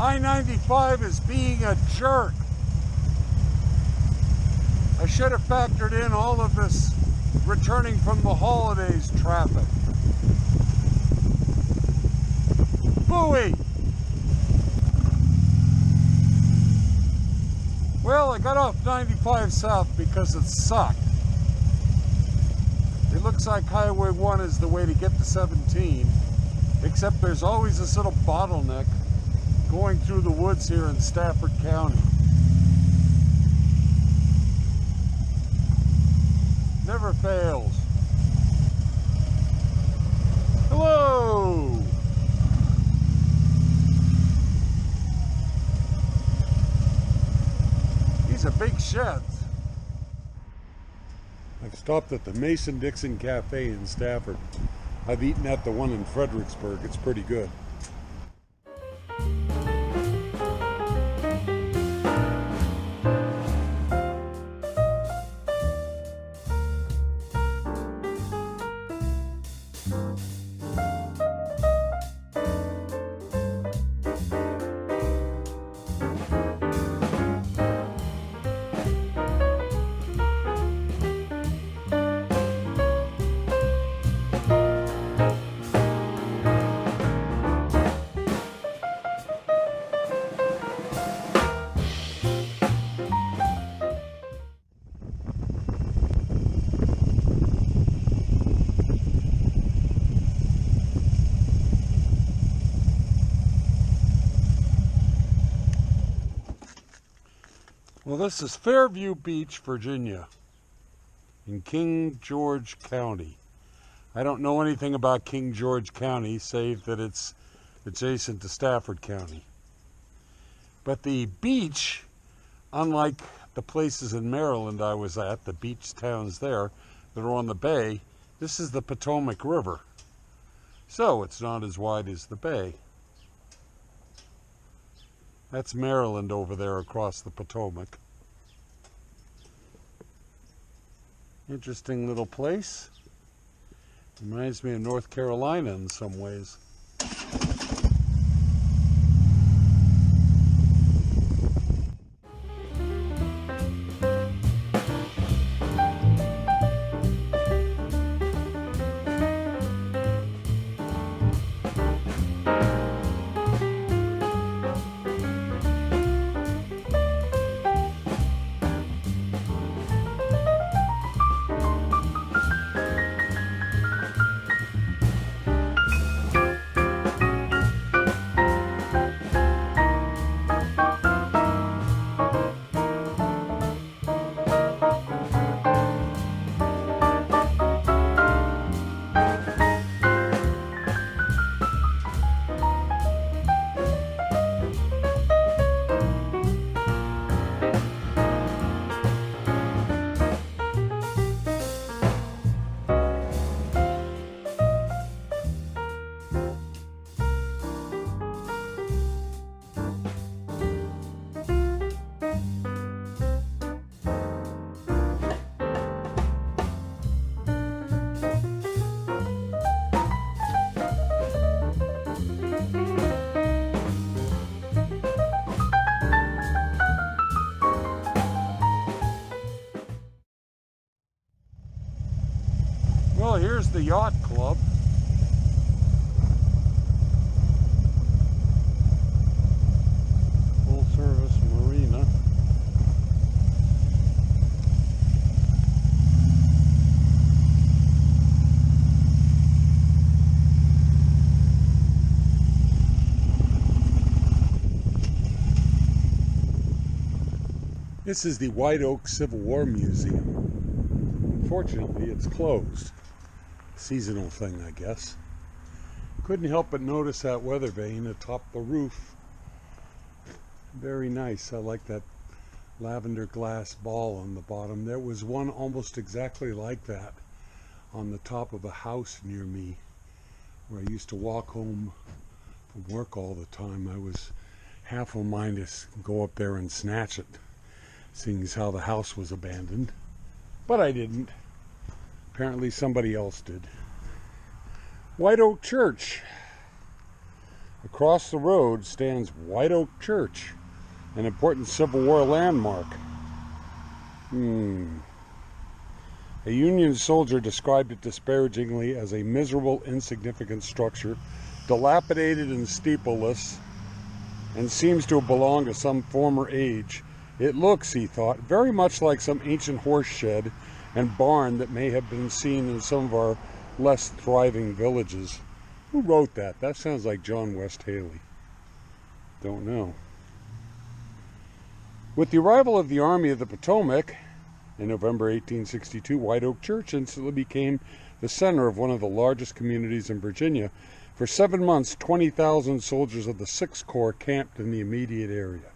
I-95 is being a jerk. I should have factored in all of this returning from the holidays traffic. Booey! Well, I got off 95 South because it sucked. It looks like Highway 1 is the way to get to 17, except there's always this little bottleneck going through the woods here in Stafford County. Never fails. Hello! These are big sheds. I've stopped at the Mason-Dixon Cafe in Stafford. I've eaten at the one in Fredericksburg. It's pretty good. Well, this is Fairview Beach, Virginia, in King George County. I don't know anything about King George County, save that it's adjacent to Stafford County. But the beach, unlike the places in Maryland I was at, the beach towns there that are on the bay, this is the Potomac River. So it's not as wide as the bay. That's Maryland over there across the Potomac. Interesting little place. Reminds me of North Carolina in some ways. Well, here's the yacht club. Full service marina. This is the White Oak Civil War Museum. Unfortunately, it's closed. Seasonal thing, I guess. Couldn't help but notice that weather vane atop the roof. Very nice. I like that lavender glass ball on the bottom. There was one almost exactly like that on the top of a house near me where I used to walk home from work all the time. I was half a mind to go up there and snatch it, seeing as how the house was abandoned. But I didn't. Apparently somebody else did. White Oak Church. Across the road stands White Oak Church, an important Civil War landmark. A Union soldier described it disparagingly as a miserable, insignificant structure, dilapidated and steepleless, and seems to have belonged to some former age. It looks, he thought, very much like some ancient horse shed and barn that may have been seen in some of our less thriving villages. Who wrote that? That sounds like John West Haley. Don't know. With the arrival of the Army of the Potomac in November 1862, White Oak Church instantly became the center of one of the largest communities in Virginia. For 7 months, 20,000 soldiers of the 6th Corps camped in the immediate area.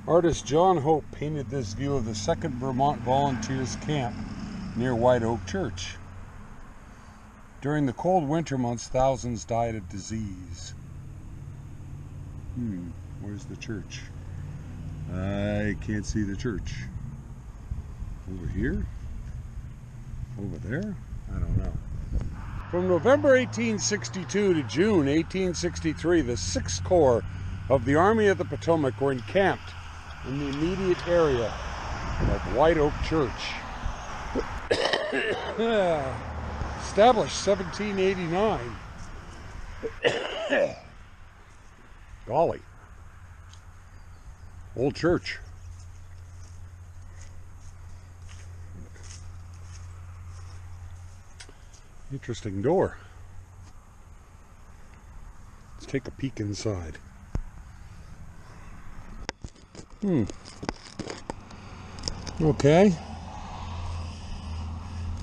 Artist John Hope painted this view of the 2nd Vermont Volunteers camp near White Oak Church. During the cold winter months, thousands died of disease. Where's the church? I can't see the church. Over here? Over there? I don't know. From November 1862 to June 1863, the 6th Corps of the Army of the Potomac were encamped in the immediate area of White Oak Church. Established 1789. Golly. Old church. Interesting door. Let's take a peek inside. Okay.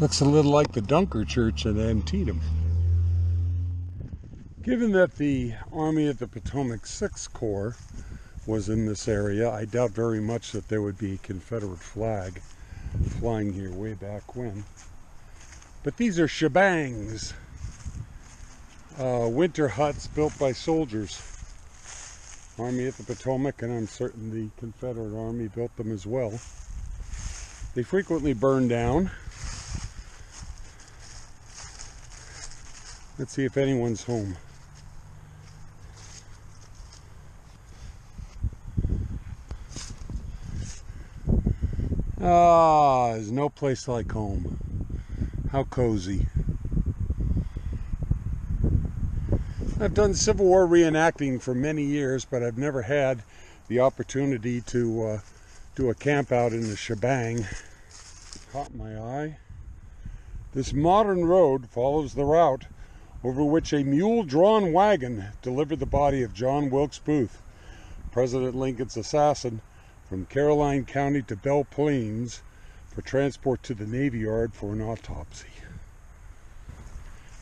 Looks a little like the Dunker Church at Antietam. Given that the Army of the Potomac 6th Corps was in this area, I doubt very much that there would be a Confederate flag flying here way back when. But these are shebangs, winter huts built by soldiers. Army of the Potomac, and I'm certain the Confederate Army built them as well. They frequently burn down. Let's see if anyone's home. There's no place like home. How cozy. I've done Civil War reenacting for many years, but I've never had the opportunity to do a camp out in the shebang. Caught my eye. This modern road follows the route over which a mule-drawn wagon delivered the body of John Wilkes Booth, President Lincoln's assassin, from Caroline County to Belle Plains for transport to the Navy Yard for an autopsy.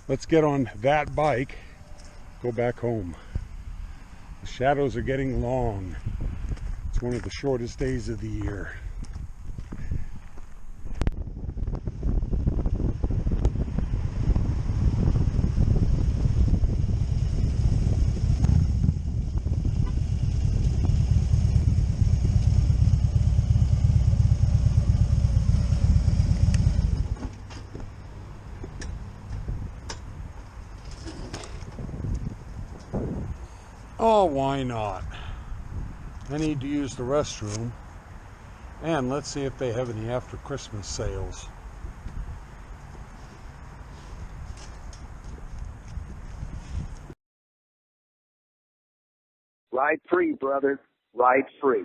Let's get on that bike, go back home. The shadows are getting long. It's one of the shortest days of the year. Oh, why not? I need to use the restroom. And let's see if they have any after Christmas sales. Ride free, brother. Ride free.